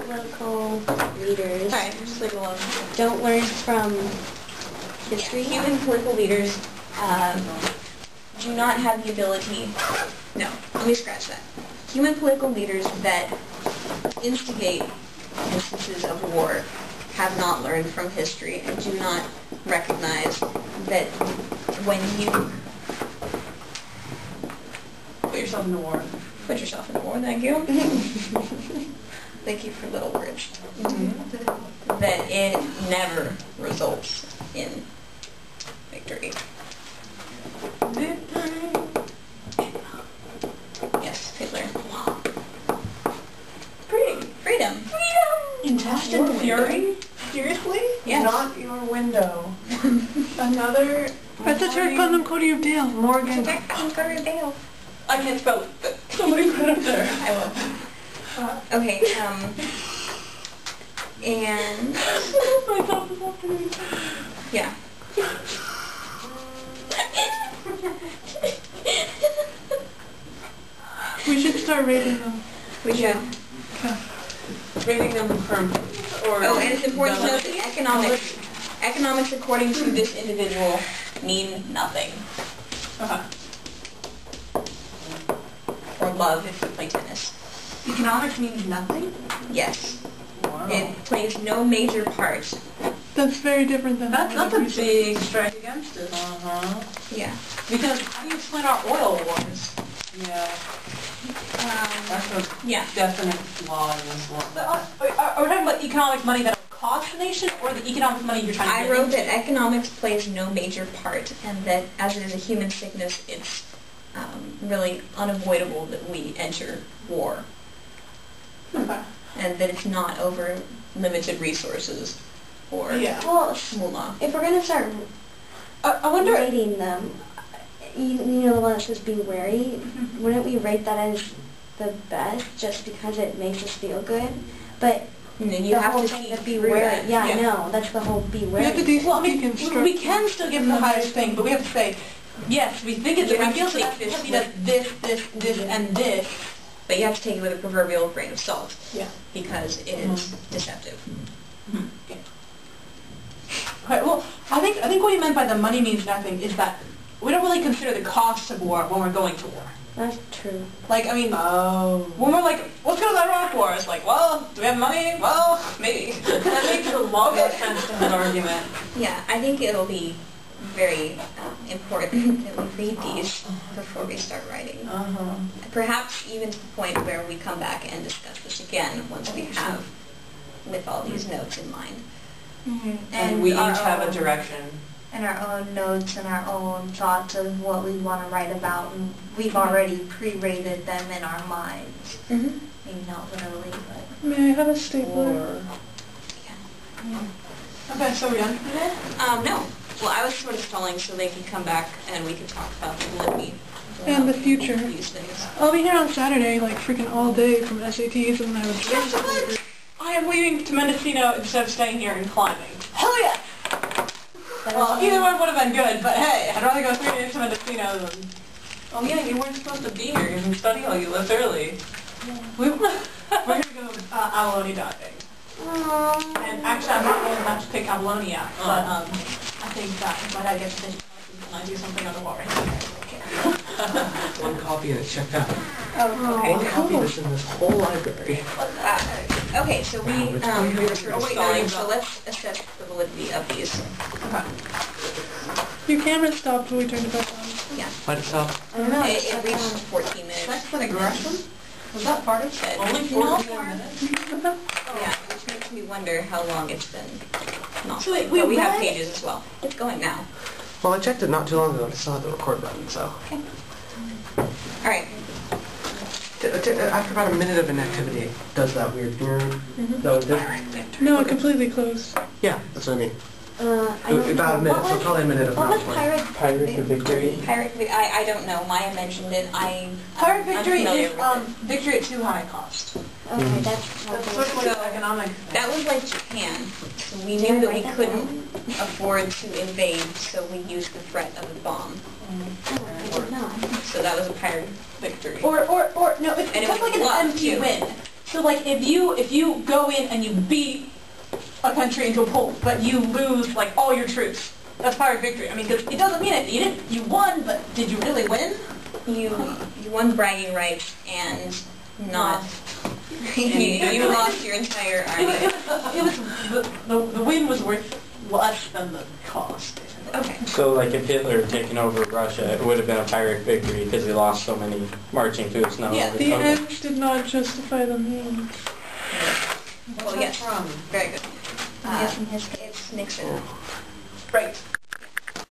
political leaders don't learn from history. Human political leaders do not have the ability. No, let me scratch that. Human political leaders that instigate instances of war have not learned from history and do not recognize that when you put yourself in the war. Put yourself in the war, thank you. Thank you for little words. That it never results in victory. Yes, Hitler. Freedom. In Fast and Fury? Seriously? Yes. Not your window. Another... That's a turn on them coat of your tail. Morgan... I can't spell it, but somebody put it up there. I will. Okay, and... yeah. We should start rating them. We should. Okay. Rating them from... Oh, and it's important to note that economics according to this individual mean nothing. Or love if you play tennis. Economics means nothing? Yes. Wow. It plays no major part. That's very different than... That's a big strike against it. Yeah. Because how do you explain our oil wars? Yeah. That's a definite flaw in this one. Are we talking about economic money that will cost the nation, or the economic money you're trying to get I wrote into? that economics plays no major part, and that as it is a human sickness, it's really unavoidable that we enter war. Okay. And that it's not over limited resources or Well, mullah. if we're gonna start I wonder... rating them, you know the one that says be wary, wouldn't we rate that as the best just because it makes us feel good? But And then you the have whole to thing see to be through wary, that. yeah, I know, that's the whole be We wary. have to Well, I mean, deconstruct. we can still give them the highest thing, but we have to say, yes, we think it's... You We have to feel take that this because he does this, and this. But you have to take it with a proverbial grain of salt. Yeah. Because it is deceptive. Okay, well, I think what you meant by the money means nothing is that we don't really consider the cost of war when we're going to war. That's true. Like, I mean, when we're like, let's go to the Iraq War, it's like, well, do we have money? Well, maybe. That makes a lot more sense to that argument. Yeah, I think it'll be very important that we read these before we start writing. Perhaps even to the point where we come back and discuss this again once we have with all these notes in mind. And we each have a direction. And our own notes and our own thoughts of what we want to write about, and we've already pre-rated them in our minds. Maybe not literally, but... May I have a stapler? Okay, so we're done for today? No. Well, I was sort of stalling so they could come back and we could talk about the validity And the future. these things. I'll be here on Saturday, like freaking all day from SATs, and I have a Yes, I am leaving to Mendocino instead of staying here and climbing. Hell yeah! Well, either one would have been good, but hey, I'd rather go 3 days to Mendocino than... Oh yeah, you weren't supposed to be here. You study while you left early. We're gonna go abalone diving. And actually, I'm not going to pick abalone yet, but I think that if I get to finish and I do something underwater. One copy and it's checked out. Okay. One copy that's in this whole library. Okay, so we were sort of stalling, so let's assess the validity of these. Your camera stopped when we turned it back on. Yeah. Why'd it stop? I don't know. It reached 14 minutes. That's for the aggression? Was that part of it? Only No. 14 minutes? Yeah, which makes me wonder how long it's been not. So wait, but we have what? pages as well. It's going now. Well, I checked it not too long ago and I still had the record button, so. Okay. All right. After about a minute of inactivity, it does that weird that was different. No, it completely closed. Yeah, that's what I mean. I don't About a know. minute, so probably a minute of What was not Pirate Victory. I don't know. Maya mentioned it. Pirate victory I'm is familiar with victory at too high cost. Okay, that's That's sort of like an economic it. That was like Japan. So we knew that we couldn't afford to invade, so we used the threat of a bomb. I did not. So that was a pirate victory. Or no, it's And it kind of was like an love, empty too. win. So like if you go in and you beat a country into a poll, but you lose like all your troops, that's pirate victory. I mean, because it doesn't mean it. You won, but did you really win? You won bragging rights and not. You lost your entire army. The win was worth less than the cost. Okay. So like if Hitler had taken over Russia, it would have been a pirate victory because he lost so many marching troops. No, Yeah, The ends did not justify the means. Well, yes. Very good. Yes, in history. It's Nixon. Right.